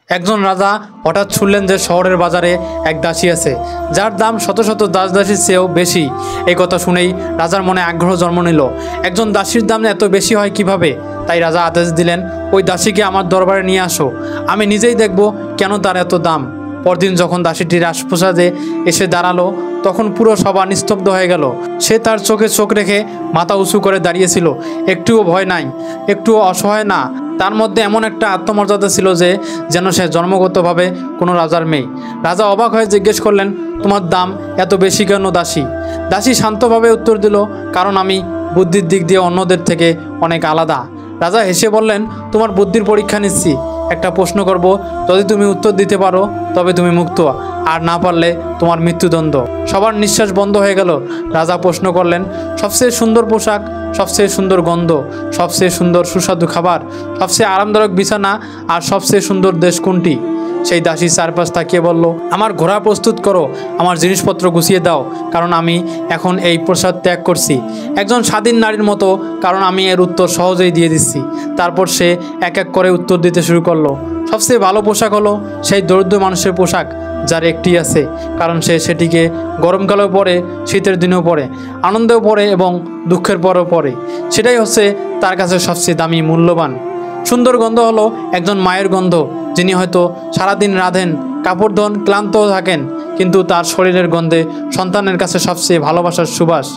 একজন রাজা হঠাৎ শুনলেন যে শহরের বাজারে এক দাসী আছে, যার দাম শত শত দাস দাসীর চেয়েও বেশি। এই কথা শুনেই রাজার মনে আগ্রহ জন্ম নিল, একজন দাসীর দাম এত বেশি হয় কিভাবে। তাই রাজা আদেশ দিলেন, ওই দাসীকে আমার দরবারে নিয়ে আসো, আমি নিজেই দেখব কেন তার এত দাম। পরদিন যখন দাসীটি রাজপ্রাসাদে এসে দাঁড়ালো, তখন পুরো সভা নিস্তব্ধ হয়ে গেল। সে তার চোখে চোখ রেখে মাথা উঁচু করে দাঁড়িয়েছিল, একটুও ভয় নাই, একটুও অসহায় না। তার মধ্যে এমন একটা আত্মমর্যাদা ছিল যে যেন সে জন্মগতভাবে কোনো রাজার মেয়ে। রাজা অবাক হয়ে জিজ্ঞেস করলেন, তোমার দাম এত বেশি কেন দাসী? দাসী শান্তভাবে উত্তর দিল, কারণ আমি বুদ্ধির দিক দিয়ে অন্যদের থেকে অনেক আলাদা। রাজা হেসে বললেন, তোমার বুদ্ধির পরীক্ষা নিচ্ছি, একটা প্রশ্ন করব, যদি তুমি উত্তর দিতে পারো তবে তুমি মুক্ত, আর না পারলে তোমার মৃত্যুদণ্ড। সবার নিঃশ্বাস বন্ধ হয়ে গেল। রাজা প্রশ্ন করলেন, সবচেয়ে সুন্দর পোশাক, সবচেয়ে সুন্দর গন্ধ, সবচেয়ে সুন্দর সুস্বাদু খাবার, সবচেয়ে আরামদায়ক বিছানা আর সবচেয়ে সুন্দর দেশ কোনটি? সেই দাসী চারপাশ তাকিয়ে বলল, আমার ঘোড়া প্রস্তুত করো, আমার জিনিসপত্র গুছিয়ে দাও, কারণ আমি এখন এই প্রসাদ ত্যাগ করছি। একজন স্বাধীন নারীর মতো, কারণ আমি এর উত্তর সহজেই দিয়ে দিচ্ছি। তারপর সে এক এক করে উত্তর দিতে শুরু করলো। সবচেয়ে ভালো পোশাক হলো সেই দরিদ্র মানুষের পোশাক, যার একটি আছে, কারণ সে সেটিকে গরমকালেও পরে, শীতের দিনেও পরে, আনন্দেও পরে এবং দুঃখের পরেও পরে। সেটাই হচ্ছে তার কাছে সবচেয়ে দামি, মূল্যবান। সুন্দর গন্ধ হলো একজন মায়ের গন্ধ, যিনি হয়তো সারাদিন রাঁধেন, কাপড় ধোন, ক্লান্তও থাকেন, কিন্তু তার শরীরের গন্ধে সন্তানের কাছে সবচেয়ে ভালোবাসার সুবাস।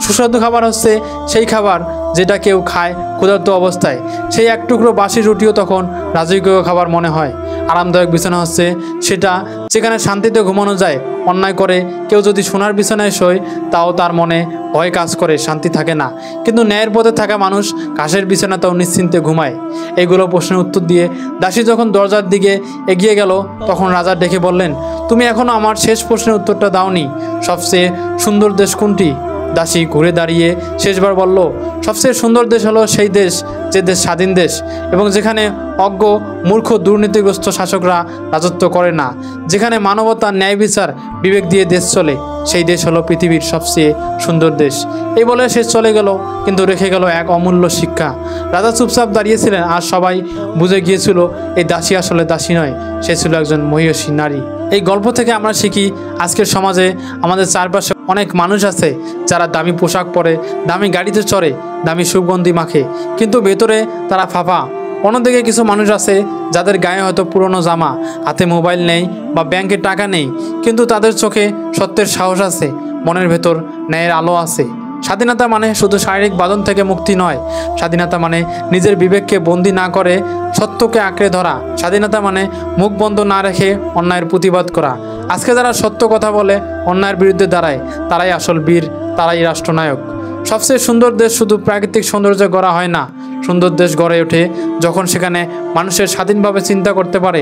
সুস্বাদু খাবার হচ্ছে সেই খাবার যেটা কেউ খায় ক্ষুধার্ত অবস্থায়। সেই এক টুকরো বাসি রুটিও তখন রাজকীয় খাবার মনে হয়। আরামদায়ক বিছানা হচ্ছে সেটা যেখানে শান্তিতে ঘুমানো যায়। অন্যায় করে কেউ যদি সোনার বিছানায় শোয়, তাও তার মনে ভয় কাজ করে, শান্তি থাকে না। কিন্তু ন্যায়ের পথে থাকা মানুষ ঘাসের বিছানাতেও নিশ্চিন্তে ঘুমায়। এইগুলো প্রশ্নের উত্তর দিয়ে দাসী যখন দরজার দিকে এগিয়ে গেল, তখন রাজা ডেকে বললেন, তুমি এখনও আমার শেষ প্রশ্নের উত্তরটা দাওনি, সবচেয়ে সুন্দর দেশ কোনটি? দাসী ঘুরে দাঁড়িয়ে শেষবার বলল, সবচেয়ে সুন্দর দেশ হলো সেই দেশ যে দেশ স্বাধীন দেশ, এবং যেখানে অজ্ঞ, মূর্খ, দুর্নীতিগ্রস্ত শাসকরা রাজত্ব করে না, যেখানে মানবতা, ন্যায় বিচার, বিবেক দিয়ে দেশ চলে। সেই দেশ হলো পৃথিবীর সবচেয়ে সুন্দর দেশ। এই বলে সে চলে গেল, কিন্তু রেখে গেল এক অমূল্য শিক্ষা। রাজা চুপচাপ দাঁড়িয়েছিলেন, আর সবাই বুঝে গিয়েছিল এই দাসী আসলে দাসী নয়, সে ছিল একজন মহিষী নারী। এই গল্প থেকে আমরা শিখি, আজকের সমাজে আমাদের চারপাশে অনেক মানুষ আছে যারা দামি পোশাক পরে, দামি গাড়িতে চড়ে, দামি সুগন্ধি মাখে, কিন্তু ভেতরে তারা ফাঁপা। অন্যদিকে কিছু মানুষ আছে যাদের গায়ে হয়তো পুরনো জামা, হাতে মোবাইল নেই বা ব্যাংকে টাকা নেই, কিন্তু তাদের চোখে সত্যের সাহস আছে, মনের ভেতর ন্যায়ের আলো আছে। স্বাধীনতা মানে শুধু শারীরিক বাঁধন থেকে মুক্তি নয়, স্বাধীনতা মানে নিজের বিবেককে বন্দী না করে সত্যকে আঁকড়ে ধরা। স্বাধীনতা মানে মুখ বন্ধ না রেখে অন্যায়ের প্রতিবাদ করা। আজকে যারা সত্য কথা বলে, অন্যায়ের বিরুদ্ধে দাঁড়ায়, তারাই আসল বীর, তারাই রাষ্ট্রনায়ক। সবচেয়ে সুন্দর দেশ শুধু প্রাকৃতিক সৌন্দর্য গড়া হয় না, সুন্দর দেশ গড়ে ওঠে যখন সেখানে মানুষের স্বাধীনভাবে চিন্তা করতে পারে,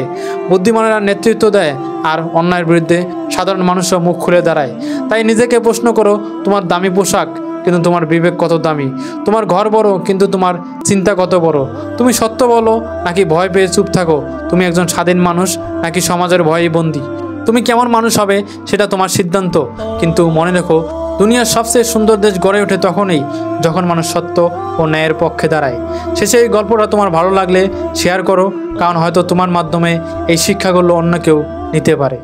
বুদ্ধিমানেরা নেতৃত্ব দেয়, আর অন্যায়ের বিরুদ্ধে সাধারণ মানুষও মুখ খুলে দাঁড়ায়। তাই নিজেকে প্রশ্ন করো, তোমার দামি পোশাক, কিন্তু তোমার বিবেক কত দামি? তোমার ঘর বড়, কিন্তু তোমার চিন্তা কত বড়? তুমি সত্য বলো নাকি ভয় পেয়ে চুপ থাকো? তুমি একজন স্বাধীন মানুষ নাকি সমাজের ভয়েই বন্দী? তুমি কেমন মানুষ হবে সেটা তোমার সিদ্ধান্ত, কিন্তু মনে রেখো, দুনিয়ার সবচেয়ে সুন্দর দেশ গড়ে ওঠে তখনই যখন মানুষ সত্য ও ন্যায়ের পক্ষে দাঁড়ায়। শেষে এই গল্পটা তোমার ভালো লাগলে শেয়ার করো, কারণ হয়তো তোমার মাধ্যমে এই শিক্ষাগুলো অন্য কেউ নিতে পারে।